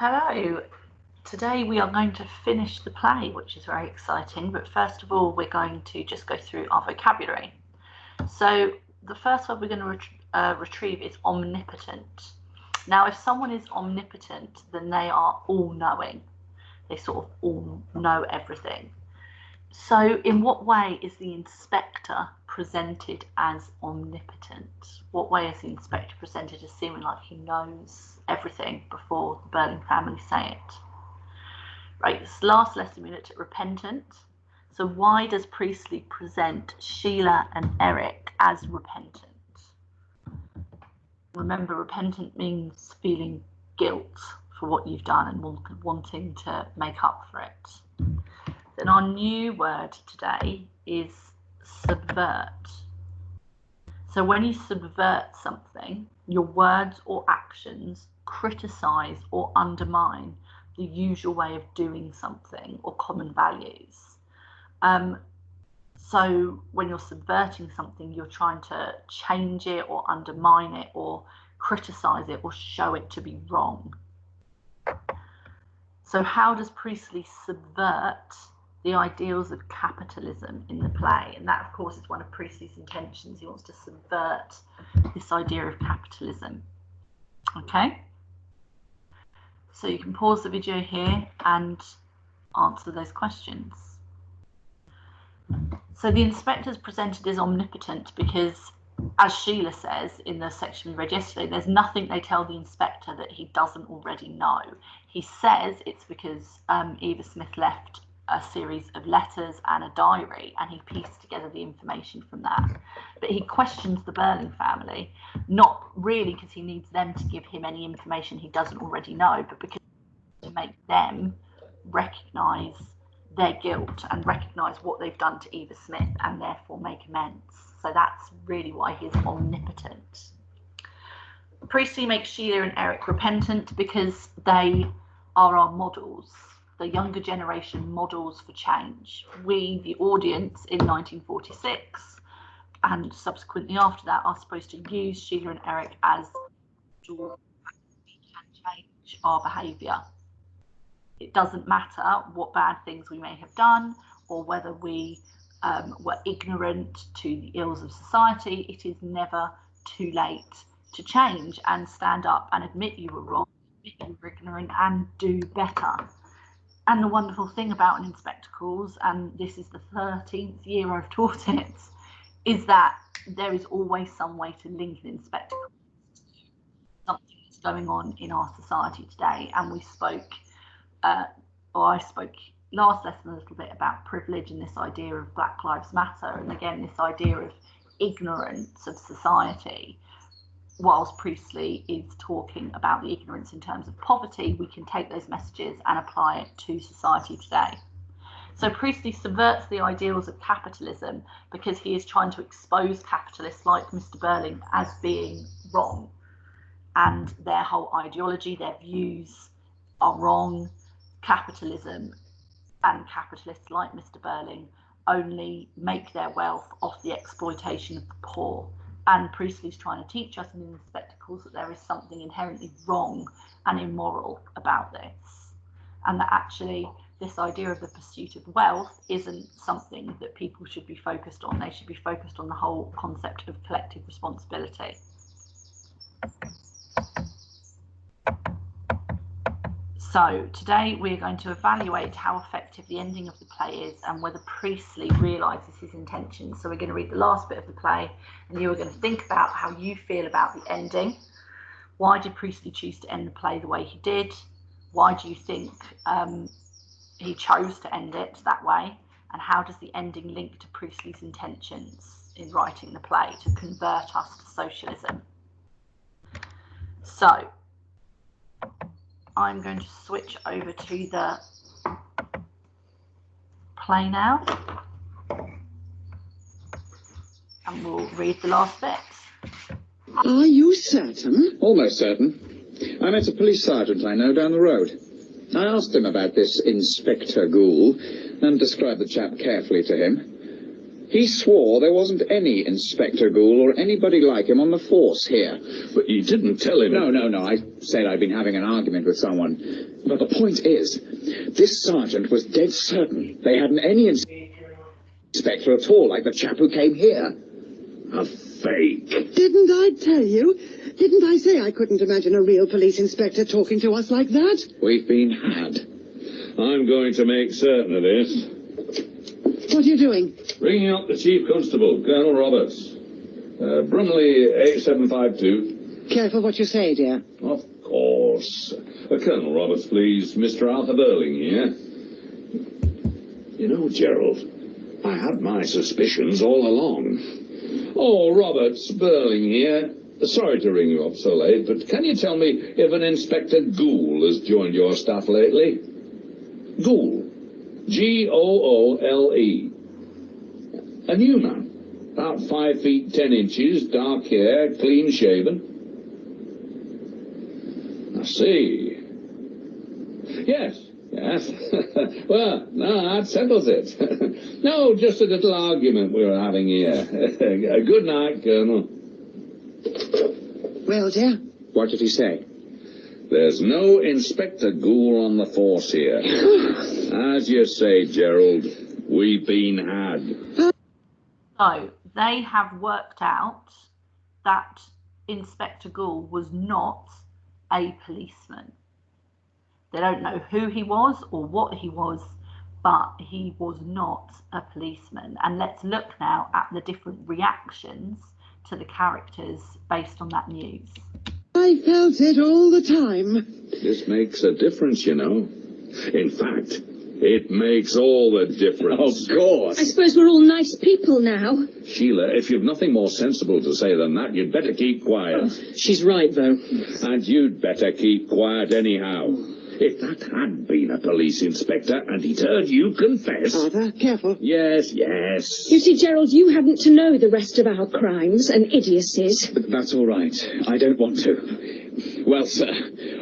Hello. Today we are going to finish the play, which is very exciting, but first of all we're going to just go through our vocabulary. So the first word we're going to retrieve is omnipotent. Now if someone is omnipotent, then they are all-knowing. They sort of all know everything. So in what way is the inspector presented as omnipotent? What way is the inspector presented as seeming like he knows everything before the Burling family say it? Right, this last lesson we looked at repentant. So why does Priestley present Sheila and Eric as repentant? Remember, repentant means feeling guilt for what you've done and wanting to make up for it. Then our new word today is subvert. So when you subvert something, your words or actions criticize or undermine the usual way of doing something or common values. So when you're subverting something, you're trying to change it or undermine it or criticize it or show it to be wrong. So how does Priestley subvert the ideals of capitalism in the play? And that, of course, is one of Priestley's intentions. He wants to subvert this idea of capitalism. Okay? So you can pause the video here and answer those questions. So the inspector is presented as omnipotent because, as Sheila says in the section we read yesterday, there's nothing they tell the inspector that he doesn't already know. He says it's because Eva Smith left a series of letters and a diary, and he pieced together the information from that. But he questions the Burling family, not really because he needs them to give him any information he doesn't already know, but because to make them recognise their guilt and recognise what they've done to Eva Smith and therefore make amends. So that's really why he is omnipotent. Priestley makes Sheila and Eric repentant because they are our models, the younger generation models for change. We, the audience in 1946 and subsequently after that, are supposed to use Sheila and Eric as tools we can change our behaviour. It doesn't matter what bad things we may have done or whether we were ignorant to the ills of society. It is never too late to change and stand up and admit you were wrong, admit you were ignorant, and do better. And the wonderful thing about an Inspector Calls, and this is the 13th year I've taught it, is that there is always some way to link an Inspector Calls to something that's going on in our society today. And we spoke, I spoke last lesson a little bit about privilege and this idea of Black Lives Matter, and again this idea of ignorance of society. Whilst Priestley is talking about the ignorance in terms of poverty, we can take those messages and apply it to society today. So Priestley subverts the ideals of capitalism because he is trying to expose capitalists like Mr. Burling as being wrong, and their whole ideology, their views are wrong. Capitalism and capitalists like Mr. Burling only make their wealth off the exploitation of the poor. And Priestley's trying to teach us in the Spectacles that there is something inherently wrong and immoral about this, and that actually this idea of the pursuit of wealth isn't something that people should be focused on. They should be focused on the whole concept of collective responsibility. So today we're going to evaluate how effective the ending of the play is and whether Priestley realises his intentions. So we're going to read the last bit of the play, and you are going to think about how you feel about the ending. Why did Priestley choose to end the play the way he did? Why do you think he chose to end it that way? And how does the ending link to Priestley's intentions in writing the play to convert us to socialism? So I'm going to switch over to the play now, and we'll read the last bit. Are you certain? Almost certain. I met a police sergeant I know down the road. I asked him about this Inspector Gould and described the chap carefully to him. He swore there wasn't any Inspector Gould or anybody like him on the force here. But you didn't tell him... No. I said I'd been having an argument with someone. But the point is, this sergeant was dead certain they hadn't any inspector at all, like the chap who came here. A fake. Didn't I tell you? Didn't I say I couldn't imagine a real police inspector talking to us like that? We've been had. I'm going to make certain of this. What are you doing? Ringing up the Chief Constable, Colonel Roberts. Brumley 8752. Careful what you say, dear. Of course. Colonel Roberts, please. Mr. Arthur Burling here. You know, Gerald, I had my suspicions all along. Oh, Roberts, Burling here. Sorry to ring you up so late, but can you tell me if an Inspector Gould has joined your staff lately? Gould. Goole. A new man. About 5 feet 10 inches, dark hair, clean shaven. I see. Yes. Well, no, that settles it. No, just a little argument we were having here. Good night, Colonel. Well, dear? What did he say? There's no Inspector Gould on the force here. As you say, Gerald, we've been had. So they have worked out that Inspector Gould was not a policeman. They don't know who he was or what he was, but he was not a policeman. And let's look now at the different reactions to the characters based on that news. I felt it all the time. This makes a difference, you know. In fact, it makes all the difference. Of course. I suppose we're all nice people now. Sheila, if you've nothing more sensible to say than that, you'd better keep quiet. She's right, though. And you'd better keep quiet anyhow. If that had been a police inspector and he'd heard you confess... Arthur, careful. Yes. You see, Gerald, you hadn't to know the rest of our crimes and idiocies. That's all right. I don't want to. Well, sir,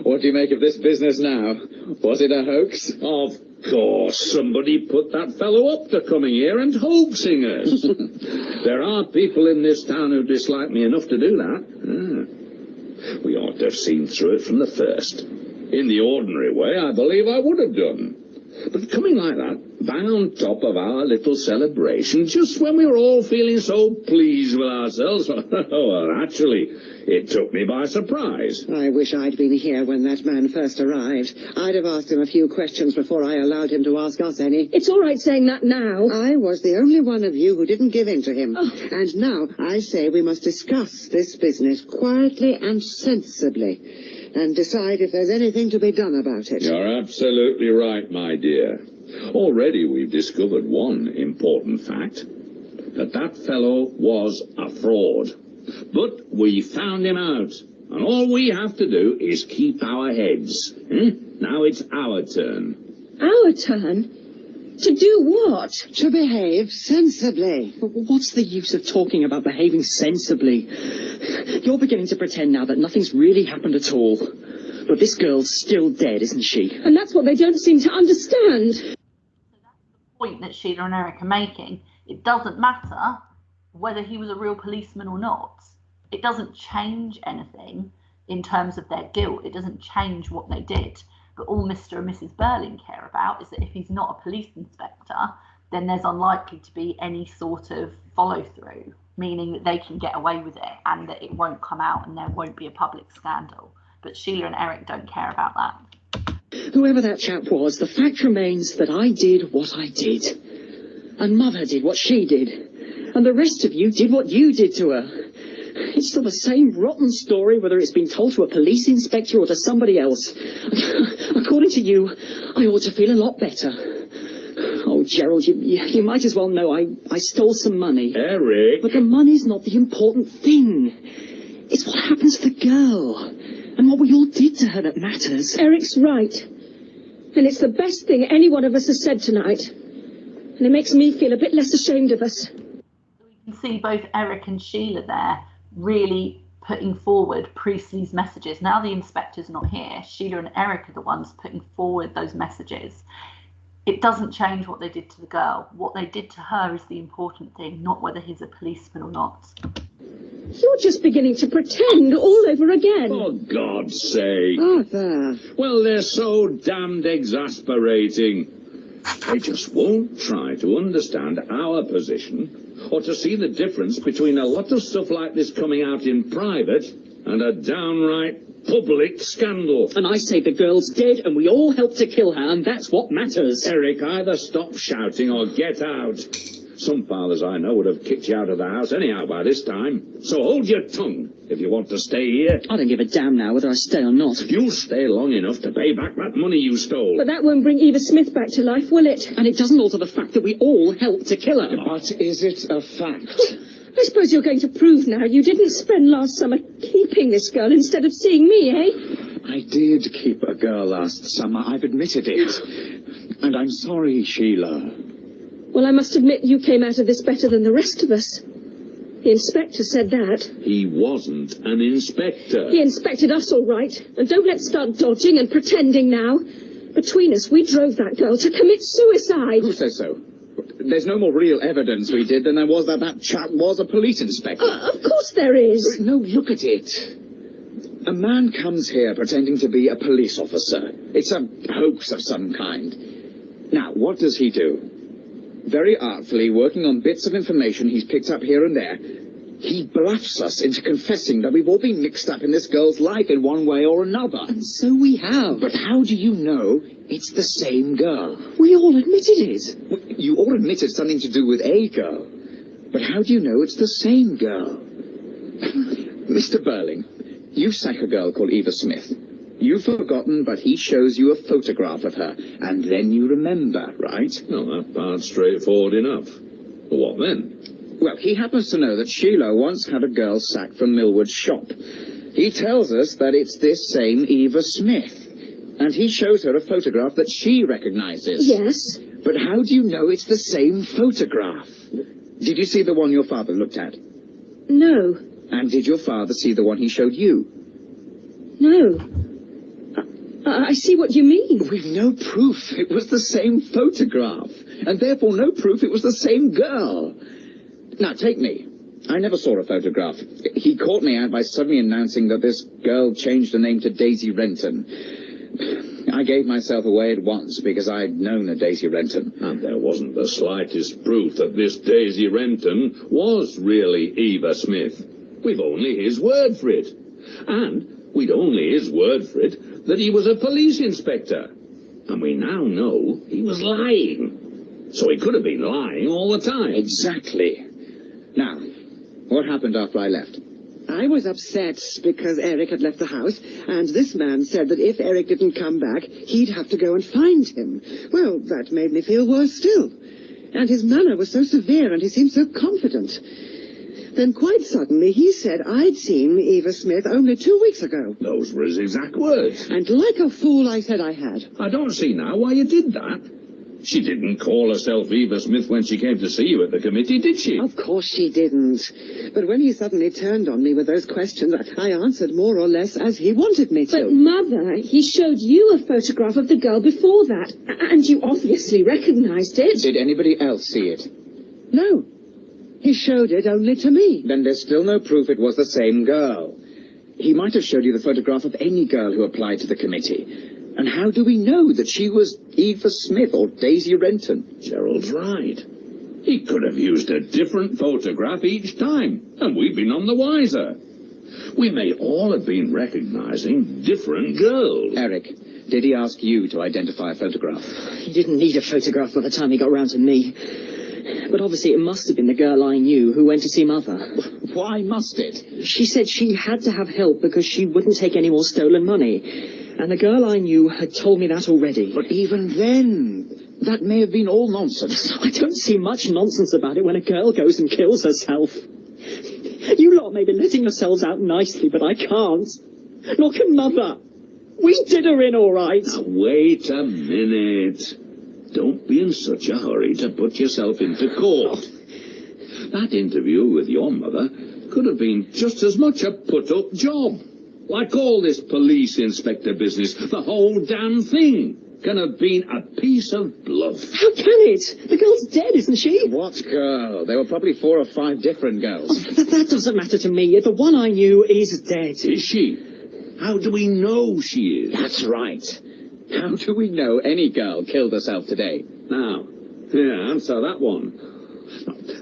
what do you make of this business now? Was it a hoax? Of course, somebody put that fellow up to coming here and hoaxing us. There are people in this town who dislike me enough to do that. We ought to have seen through it from the first. In the ordinary way, I believe I would have done. But coming like that, bang on top of our little celebration, just when we were all feeling so pleased with ourselves, well, actually, it took me by surprise. I wish I'd been here when that man first arrived. I'd have asked him a few questions before I allowed him to ask us any. It's all right saying that now. I was the only one of you who didn't give in to him. Oh. And now I say we must discuss this business quietly and sensibly and decide if there's anything to be done about it. You're absolutely right, my dear. Already we've discovered one important fact, that fellow was a fraud. But we found him out, and all we have to do is keep our heads. Now it's our turn. Our turn? To do what? To behave sensibly. What's the use of talking about behaving sensibly? You're beginning to pretend now that nothing's really happened at all. But this girl's still dead, isn't she? And that's what they don't seem to understand. So that's the point that Sheila and Eric are making. It doesn't matter whether he was a real policeman or not. It doesn't change anything in terms of their guilt. It doesn't change what they did. But all Mr. and Mrs. Burling care about is that if he's not a police inspector, then there's unlikely to be any sort of follow-through, meaning that they can get away with it and that it won't come out and there won't be a public scandal. But Sheila and Eric don't care about that. Whoever that chap was, the fact remains that I did what I did. And Mother did what she did. And the rest of you did what you did to her. It's still the same rotten story, whether it's been told to a police inspector or to somebody else. According to you, I ought to feel a lot better. Oh, Gerald, you might as well know I stole some money. Eric! But the money's not the important thing. It's what happens to the girl. And what we all did to her that matters. Eric's right. And it's the best thing any one of us has said tonight. And it makes me feel a bit less ashamed of us. We can see both Eric and Sheila there really putting forward Priestley's messages. Now the inspector's not here, Sheila and Eric are the ones putting forward those messages. it doesn't change what they did to the girl. What they did to her is the important thing, not whether he's a policeman or not. You're just beginning to pretend all over again. For God's sake. Arthur. Well, they're so damned exasperating. They just won't try to understand our position or to see the difference between a lot of stuff like this coming out in private and a downright public scandal. And I say the girl's dead and we all helped to kill her, and that's what matters. Eric, either stop shouting or get out. Some fathers I know would have kicked you out of the house anyhow by this time. So hold your tongue if you want to stay here. I don't give a damn now whether I stay or not. You'll stay long enough to pay back that money you stole. But that won't bring Eva Smith back to life, will it? And it doesn't alter the fact that we all helped to kill her. But is it a fact? I suppose you're going to prove now you didn't spend last summer keeping this girl instead of seeing me, eh? I did keep a girl last summer, I've admitted it. And I'm sorry, Sheila. Well, I must admit you came out of this better than the rest of us. The inspector said that. He wasn't an inspector. He inspected us all right. And don't let's start dodging and pretending now. Between us, we drove that girl to commit suicide. Who says so? There's no more real evidence we did than there was that chap was a police inspector. Of course there is. No, look at it. A man comes here pretending to be a police officer. It's a hoax of some kind. Now, what does he do? Very artfully, working on bits of information he's picked up here and there, he bluffs us into confessing that we've all been mixed up in this girl's life in one way or another. And so we have. But how do you know it's the same girl? We all admitted it. You all admitted something to do with a girl. But how do you know it's the same girl? Mr. Burling, you sank a girl called Eva Smith. You've forgotten, but he shows you a photograph of her, and then you remember, right? Well, that part's straightforward enough. What then? Well, he happens to know that Sheila once had a girl sacked from Millward's shop. He tells us that it's this same Eva Smith, and he shows her a photograph that she recognizes. Yes. But how do you know it's the same photograph? Did you see the one your father looked at? No. And did your father see the one he showed you? No. I see what you mean. We've no proof it was the same photograph, and therefore no proof it was the same girl. Now, take me. I never saw a photograph. He caught me out by suddenly announcing that this girl changed her name to Daisy Renton. I gave myself away at once because I'd known a Daisy Renton. And there wasn't the slightest proof that this Daisy Renton was really Eva Smith. We've only his word for it. And we'd only his word for it that he was a police inspector. And we now know he was lying. So he could have been lying all the time. Exactly. Now, what happened after I left? I was upset because Eric had left the house, and this man said that if Eric didn't come back, he'd have to go and find him. Well, that made me feel worse still. And his manner was so severe, and he seemed so confident. Then quite suddenly he said I'd seen Eva Smith only 2 weeks ago. Those were his exact words. And like a fool I said I had. I don't see now why you did that. She didn't call herself Eva Smith when she came to see you at the committee, did she? Of course she didn't. But when he suddenly turned on me with those questions, I answered more or less as he wanted me to. But, Mother, he showed you a photograph of the girl before that, and you obviously recognized it. Did anybody else see it? No. He showed it only to me. Then there's still no proof it was the same girl. He might have showed you the photograph of any girl who applied to the committee. And how do we know that she was Eva Smith or Daisy Renton? Gerald's right. He could have used a different photograph each time, and we've been on the wiser. We may all have been recognizing different girls. Eric, did he ask you to identify a photograph? He didn't need a photograph by the time he got round to me. But obviously it must have been the girl I knew who went to see Mother. Why must it? She said she had to have help because she wouldn't take any more stolen money. And the girl I knew had told me that already. But even then, that may have been all nonsense. I don't see much nonsense about it when a girl goes and kills herself. You lot may be letting yourselves out nicely, but I can't. Nor can Mother. We did her in all right. Now, wait a minute. Don't be in such a hurry to put yourself into court. That interview with your mother could have been just as much a put-up job. Like all this police inspector business, the whole damn thing. can have been a piece of bluff. How can it? The girl's dead, isn't she? What girl? There were probably 4 or 5 different girls. Oh, that doesn't matter to me. The one I knew is dead. Is she? How do we know she is? That's right. How do we know any girl killed herself today? Now, yeah, answer that one.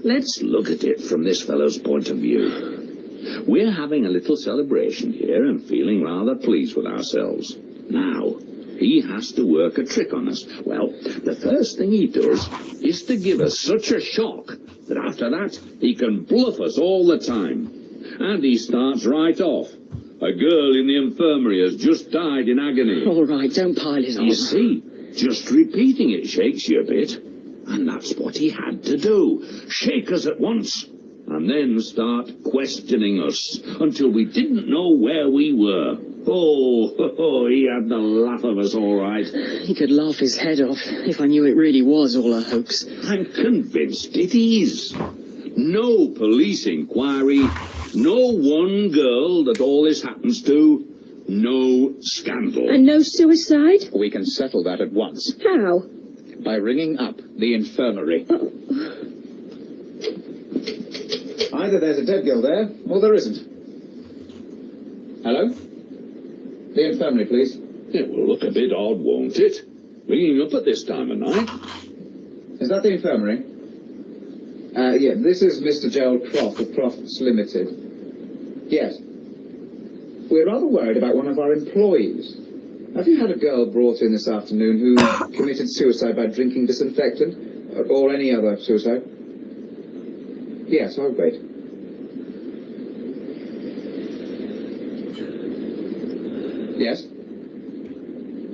Let's look at it from this fellow's point of view. We're having a little celebration here and feeling rather pleased with ourselves. Now, he has to work a trick on us. Well, the first thing he does is to give us such a shock that after that he can bluff us all the time. And he starts right off. A girl in the infirmary has just died in agony. All right, don't pile it on. You see, just repeating it shakes you a bit. And that's what he had to do. Shake us at once. And then start questioning us until we didn't know where we were. Oh, he had the laugh of us all right. He could laugh his head off if I knew it really was all a hoax. I'm convinced it is. No police inquiry, no one girl that all this happens to, no scandal. And no suicide? We can settle that at once. How? By ringing up the infirmary. Either there's a dead girl there, or there isn't. Hello? The infirmary, please. It will look a bit odd, won't it? Ringing up at this time of night. Is that the infirmary? Yeah, this is Mr. Gerald Croft of Crofts Limited. Yes. We're rather worried about one of our employees. Have you had a girl brought in this afternoon who committed suicide by drinking disinfectant? Or any other suicide? Yes, I'll wait. Yes?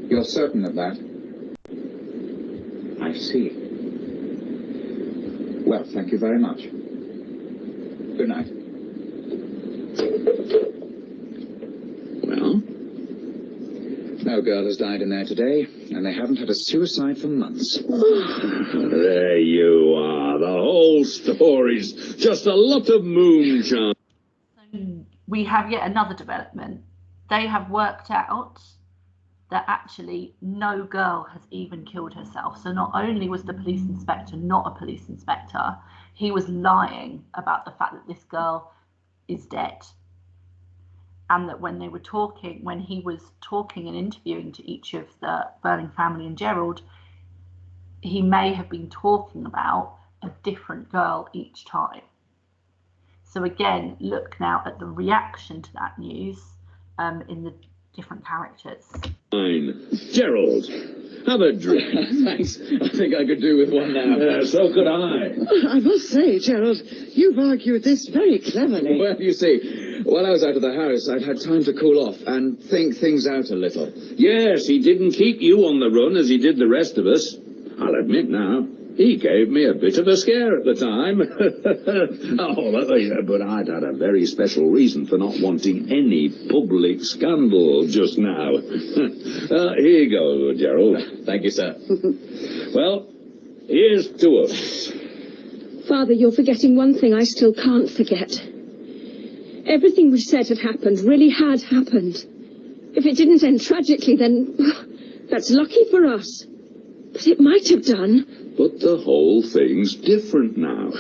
You're certain of that? I see. Well, thank you very much. Good night. Well? No girl has died in there today, and they haven't had a suicide for months. There you are. The whole story's just a lot of moonshine. So we have yet another development. They have worked out that actually no girl has even killed herself. So not only was the police inspector not a police inspector, he was lying about the fact that this girl is dead. And that when he was talking and interviewing to each of the Burling family and Gerald, he may have been talking about a different girl each time. So again, look now at the reaction to that news in the different characters. Fine. Gerald, have a drink. Thanks. I think I could do with one now. So could I. I must say, Gerald, you've argued this very cleverly. Well, you see, while I was out of the house, I'd had time to cool off and think things out a little. Yes, he didn't keep you on the run as he did the rest of us. I'll admit now, he gave me a bit of a scare at the time. But I'd had a very special reason for not wanting any public scandal just now. Here you go, Gerald. Thank you, sir. Well, here's to us. Father, you're forgetting one thing I still can't forget. Everything we said had happened, really had happened. If it didn't end tragically, then that's lucky for us. But it might have done. But the whole thing's different now.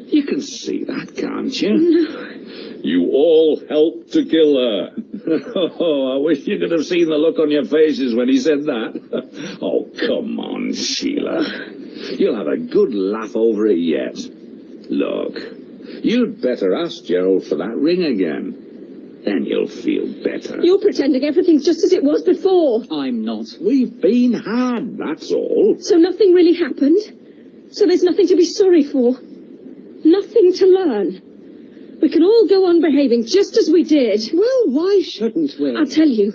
You can see that, can't you? No. You all helped to kill her. Oh, I wish you could have seen the look on your faces when he said that. Oh, come on, Sheila. You'll have a good laugh over it yet. Look, you'd better ask Gerald for that ring again. Then you'll feel better. You're pretending everything's just as it was before. I'm not. We've been had, that's all. So nothing really happened? So there's nothing to be sorry for? Nothing to learn? We can all go on behaving just as we did. Well, why shouldn't we? I'll tell you,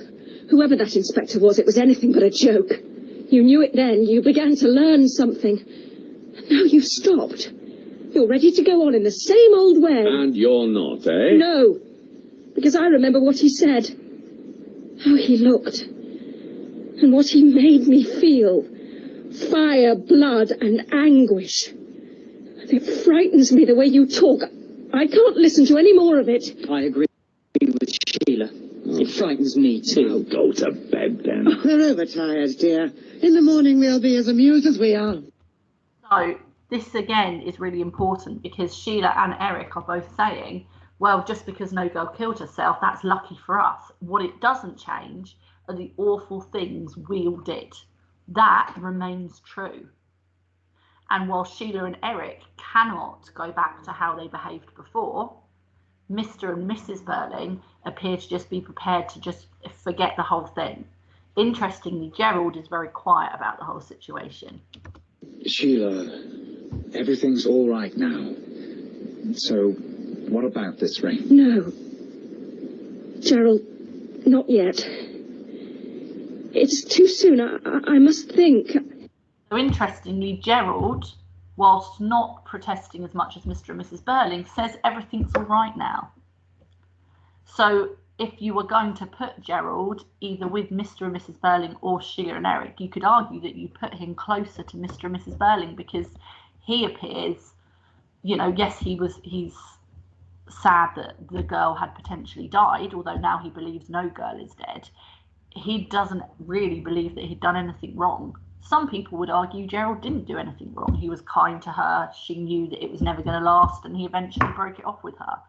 whoever that inspector was, it was anything but a joke. You knew it then, you began to learn something. And now you've stopped. You're ready to go on in the same old way. And you're not, eh? No, because I remember what he said, how he looked, and what he made me feel. Fire, blood, and anguish. And it frightens me the way you talk. I can't listen to any more of it. I agree with Sheila. It frightens me too. Go to bed then. We're overtired, dear. In the morning we'll be as amused as we are. So this again is really important because Sheila and Eric are both saying, well, just because no girl killed herself, that's lucky for us. What it doesn't change are the awful things we all did. That remains true. And while Sheila and Eric cannot go back to how they behaved before, Mr. and Mrs. Burling appear to just be prepared to just forget the whole thing. Interestingly, Gerald is very quiet about the whole situation. Sheila, everything's all right now. So, what about this ring? No. Gerald, not yet. It's too soon. I must think. So interestingly, Gerald, whilst not protesting as much as Mr. and Mrs. Burling, says everything's all right now. So if you were going to put Gerald either with Mr. and Mrs. Burling or Sheila and Eric, you could argue that you put him closer to Mr. and Mrs. Burling because he appears, you know, yes, he's sad that the girl had potentially died, although now he believes no girl is dead. He doesn't really believe that he'd done anything wrong. Some people would argue Gerald didn't do anything wrong. He was kind to her. She knew that it was never going to last, and he eventually broke it off with her.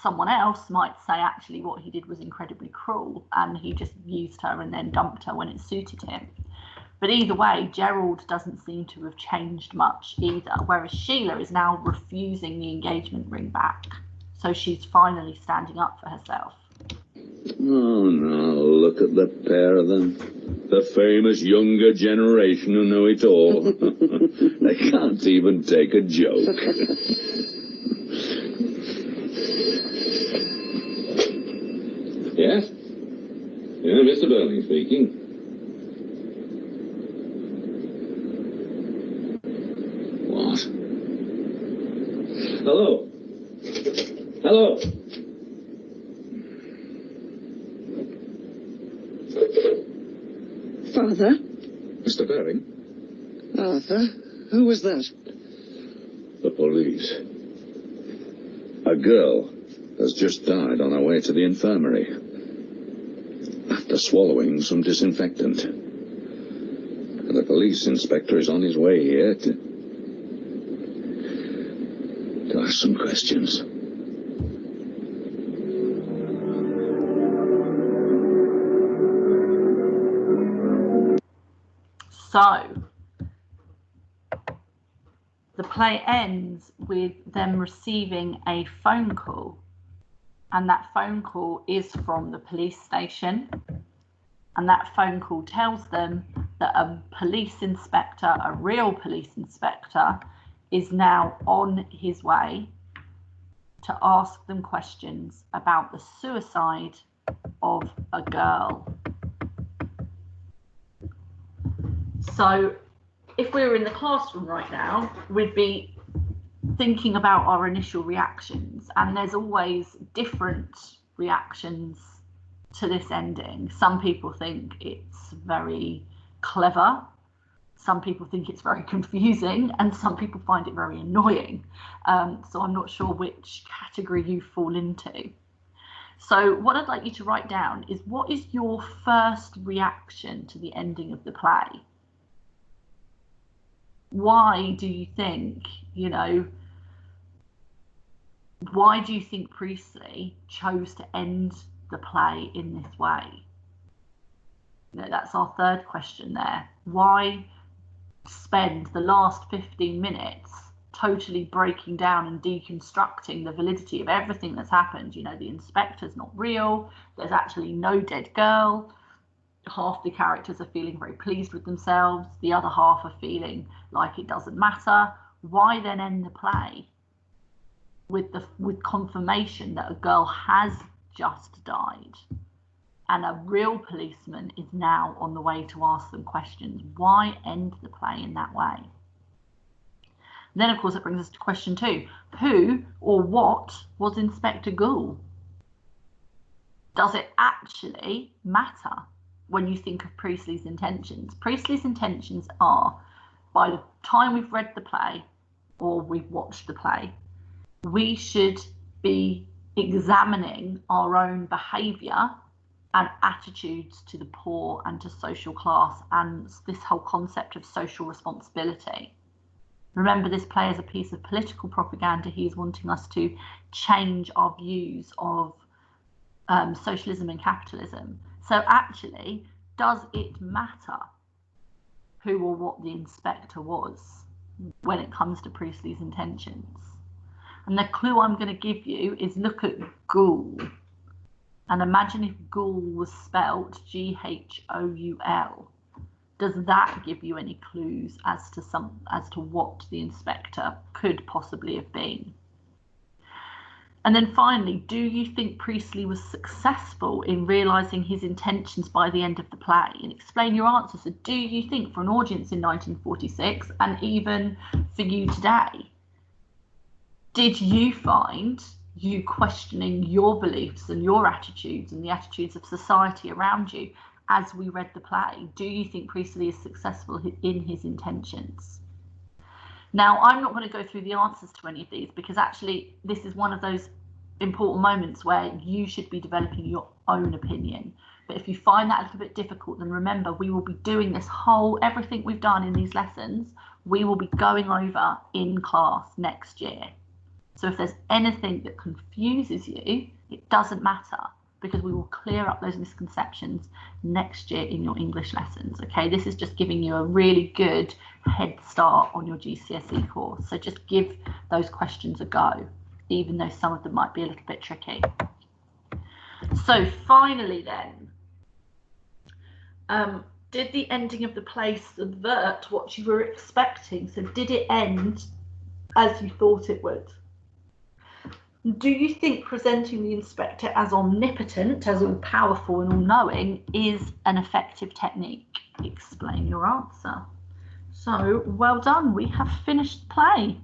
Someone else might say actually what he did was incredibly cruel, and he just used her and then dumped her when it suited him. But either way, Gerald doesn't seem to have changed much either, whereas Sheila is now refusing the engagement ring back. So she's finally standing up for herself. Oh, no, look at the pair of them. The famous younger generation who know it all. They can't even take a joke. Yes? Yeah, Mr. Burling speaking. What? Hello? Hello? Father? Mr. Burling? Arthur, who was that? The police. A girl has just died on her way to the infirmary after swallowing some disinfectant. And the police inspector is on his way here to ask some questions. So the play ends with them receiving a phone call, and that phone call is from the police station, and that phone call tells them that a police inspector, a real police inspector, is now on his way to ask them questions about the suicide of a girl. So if we were in the classroom right now, we'd be thinking about our initial reactions, and there's always different reactions to this ending. Some people think it's very clever, some people think it's very confusing, and some people find it very annoying. So I'm not sure which category you fall into. So what I'd like you to write down is, what is your first reaction to the ending of the play? Why do you think, why do you think Priestley chose to end the play in this way? That's our third question there. Why spend the last 15 minutes totally breaking down and deconstructing the validity of everything that's happened? The inspector's not real. There's actually no dead girl. Half the characters are feeling very pleased with themselves. The other half are feeling like it doesn't matter. Why then end the play with confirmation that a girl has just died and a real policeman is now on the way to ask them questions? Why end the play in that way? Then, of course, it brings us to question 2. Who or what was Inspector Gould? Does it actually matter when you think of Priestley's intentions? Priestley's intentions are, by the time we've read the play or we've watched the play, we should be examining our own behaviour and attitudes to the poor and to social class, and this whole concept of social responsibility. Remember, this play is a piece of political propaganda. He's wanting us to change our views of socialism and capitalism. So actually, does it matter who or what the inspector was when it comes to Priestley's intentions? And the clue I'm going to give you is look at ghoul. And imagine if ghoul was spelt Ghoul. Does that give you any clues as to what the inspector could possibly have been? And then finally, do you think Priestley was successful in realising his intentions by the end of the play? And explain your answer. So do you think, for an audience in 1946 and even for you today, did you find you questioning your beliefs and your attitudes and the attitudes of society around you as we read the play? Do you think Priestley is successful in his intentions? Now, I'm not going to go through the answers to any of these, because actually this is one of those important moments where you should be developing your own opinion. But if you find that a little bit difficult, then remember, we will be doing everything we've done in these lessons, we will be going over in class next year. So if there's anything that confuses you, it doesn't matter, because we will clear up those misconceptions next year in your English lessons. Okay, this is just giving you a really good head start on your GCSE course. So just give those questions a go, even though some of them might be a little bit tricky. So finally then, did the ending of the play subvert what you were expecting? So did it end as you thought it would? Do you think presenting the inspector as omnipotent, as all-powerful and all-knowing, is an effective technique? Explain your answer. So, well done. We have finished the play.